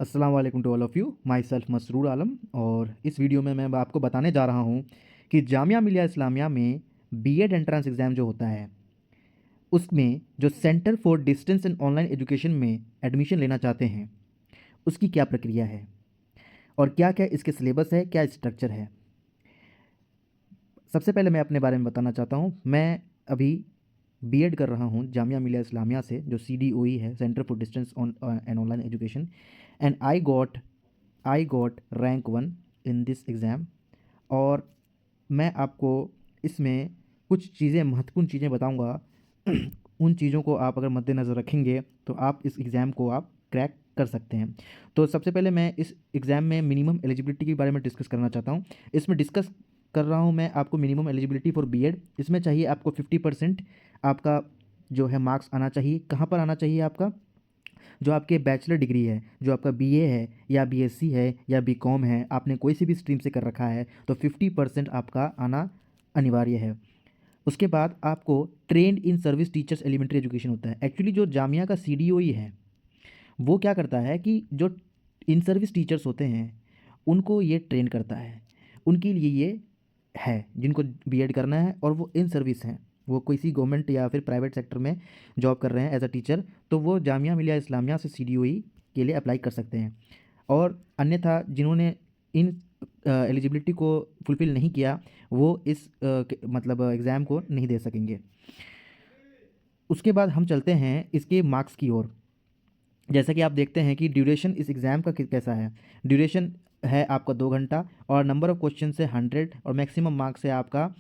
अस्सलाम वालेकुम to all of you. Myself Masroor Alam. और इस वीडियो में मैं आपको बताने जा रहा हूँ कि जामिया मिलिया इस्लामिया में बीएड एंट्रेंस एग्ज़ाम जो होता है उसमें जो centre for distance and online education में एडमिशन लेना चाहते हैं उसकी क्या प्रक्रिया है और क्या क्या इसके सिलेबस है, क्या स्ट्रक्चर है। सबसे पहले मैं अपने बारे में बताना चाहता हूँ। मैं अभी बीएड कर रहा हूँ जामिया मिलिया इस्लामिया से, जो CDOE है, centre for distance on and online education. And I got rank 1 in this exam. और मैं आपको इसमें कुछ चीज़ें, महत्वपूर्ण चीज़ें बताऊंगा। उन चीज़ों को आप अगर मद्देनज़र रखेंगे तो आप इस एग्ज़ाम को आप क्रैक कर सकते हैं। तो सबसे पहले मैं इस एग्ज़ाम में मिनिमम एलिजिबिलिटी के बारे में डिस्कस करना चाहता हूँ। इसमें डिस्कस कर रहा हूँ मैं आपको मिनिमम एलिजिबिलिटी फॉर बीएड। इसमें चाहिए आपको 50% आपका जो है मार्क्स आना चाहिए। कहाँ पर आना चाहिए? आपका जो आपके बैचलर डिग्री है, जो आपका बीए है या बीएससी है या बीकॉम है, आपने कोई सी भी स्ट्रीम से कर रखा है तो 50% आपका आना अनिवार्य है। उसके बाद आपको trained in service teachers elementary education होता है। एक्चुअली जो जामिया का CDOE है वो क्या करता है कि जो इन सर्विस टीचर्स होते हैं उनको ये ट्रेन करता है। उनके लिए ये है जिनको बीएड करना है और वो इन सर्विस हैं, वो किसी गवर्नमेंट या फिर प्राइवेट सेक्टर में जॉब कर रहे हैं एज अ टीचर, तो वो जामिया मिलिया इस्लामिया से CDOE के लिए अप्लाई कर सकते हैं। और अन्यथा जिन्होंने इन एलिजिबिलिटी को फुलफ़िल नहीं किया वो इस मतलब एग्ज़ाम को नहीं दे सकेंगे। उसके बाद हम चलते हैं इसके मार्क्स की ओर। जैसा कि आप देखते हैं कि ड्यूरेशन इस एग्ज़ाम का कैसा है। ड्यूरेशन है आपका 2 घंटा और नंबर ऑफ़ क्वेश्चन है 100 और मैक्सिमम मार्क्स है आपका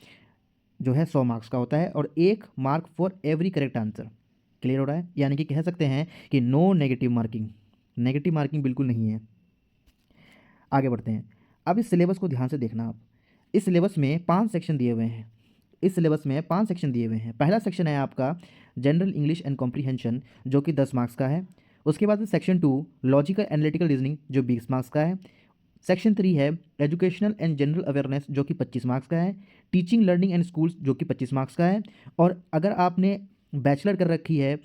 जो है 100 मार्क्स का होता है और 1 mark for every correct answer. Clear हो रहा है? यानी कि कह सकते हैं कि no negative marking, negative marking बिल्कुल नहीं है। आगे बढ़ते हैं। अब इस सिलेबस को ध्यान से देखना आप। इस सिलेबस में 5 सेक्शन दिए हुए हैं। इस सिलेबस में 5 सेक्शन दिए हुए हैं। पहला सेक्शन है आपका जनरल इंग्लिश एंड कॉम्प्रीहेंशन जो कि 10 मार्क्स का है। उसके बाद सेक्शन 2 लॉजिकल एनालिटिकल रीजनिंग जो 20 मार्क्स का है। सेक्शन 3 है एजुकेशनल एंड जनरल अवेयरनेस जो कि 25 मार्क्स का है। टीचिंग लर्निंग एंड स्कूल्स जो कि 25 मार्क्स का है। और अगर आपने बैचलर कर रखी है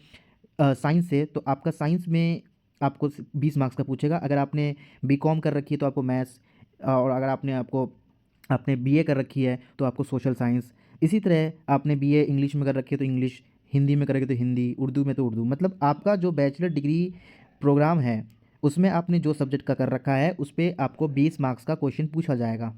साइंस से तो आपका साइंस में आपको 20 मार्क्स का पूछेगा। अगर आपने बीकॉम कर रखी है तो आपको मैथ्स, और अगर आपने बीए कर रखी है तो आपको सोशल साइंस। इसी तरह आपने बीए इंग्लिश में कर रखी है तो इंग्लिश, हिंदी में करेंगे तो हिंदी, उर्दू में तो उर्दू। मतलब आपका जो बैचलर डिग्री प्रोग्राम है उसमें आपने जो सब्जेक्ट का कर रखा है उस पर आपको 20 मार्क्स का क्वेश्चन पूछा जाएगा।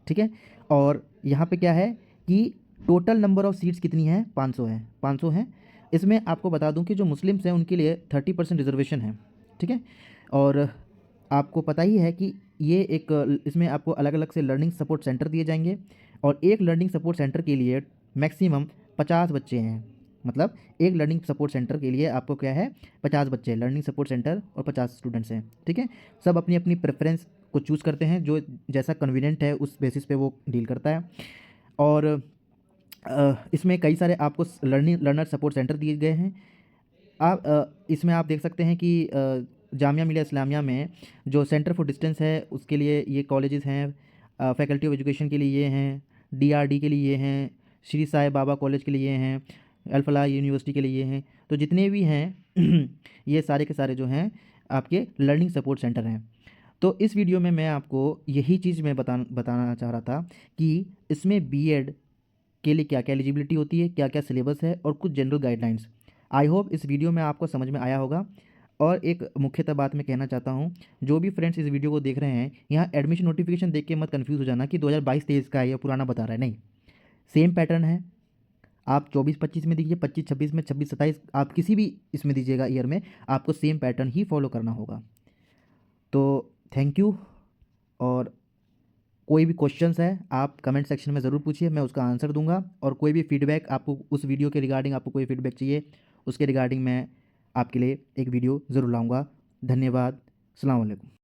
ठीक है। और यहाँ पे क्या है कि टोटल नंबर ऑफ़ सीट्स कितनी है? 500 है, 500 हैं। इसमें आपको बता दूं कि जो मुस्लिम्स हैं उनके लिए 30% रिजर्वेशन है। ठीक है। और आपको पता ही है कि ये एक इसमें आपको अलग अलग से लर्निंग सपोर्ट सेंटर दिए जाएंगे और एक लर्निंग सपोर्ट सेंटर के लिए मैक्सिमम 50 बच्चे हैं। मतलब एक लर्निंग सपोर्ट सेंटर के लिए आपको क्या है, 50 बच्चे लर्निंग सपोर्ट सेंटर और 50 स्टूडेंट्स हैं। ठीक है। सब अपनी अपनी प्रेफरेंस को चूज़ करते हैं, जो जैसा कन्वीनियंट है उस बेसिस पे वो डील करता है। और इसमें कई सारे आपको लर्नर सपोर्ट सेंटर दिए गए हैं। इसमें आप देख सकते हैं कि जामिया मिलिया इस्लामिया में जो सेंटर फॉर डिस्टेंस है उसके लिए ये कॉलेजेस हैं। फैकल्टी ऑफ एजुकेशन के लिए ये हैं, DRD के लिए ये हैं, श्री साई बाबा कॉलेज के लिए ये हैं, अल-फलाह यूनिवर्सिटी के लिए ये हैं। तो जितने भी हैं ये सारे के सारे जो हैं आपके लर्निंग सपोर्ट सेंटर हैं। तो इस वीडियो में मैं आपको यही चीज़ मैं बताना चाह रहा था कि इसमें बीएड के लिए क्या क्या एलिजिबिलिटी होती है, क्या क्या सिलेबस है और कुछ जनरल गाइडलाइंस। आई होप इस वीडियो में आपको समझ में आया होगा। और एक मुख्यतः बात मैं कहना चाहता हूँ, जो भी फ्रेंड्स इस वीडियो को देख रहे हैं यहाँ एडमिशन नोटिफिकेशन देख के मत कंफ्यूज हो जाना कि 2022-23 का है या पुराना बता रहा है। नहीं, सेम पैटर्न है। आप 24-25 में दीजिए, 25-26 में, 26-27 आप किसी भी इसमें दीजिएगा ईयर में, आपको सेम पैटर्न ही फॉलो करना होगा। तो थैंक यू। और कोई भी क्वेश्चंस है आप कमेंट सेक्शन में ज़रूर पूछिए, मैं उसका आंसर दूंगा। और कोई भी फीडबैक आपको उस वीडियो के रिगार्डिंग, आपको कोई फीडबैक चाहिए उसके रिगार्डिंग मैं आपके लिए एक वीडियो ज़रूर लाऊंगा। धन्यवाद। अस्सलाम वालेकुम।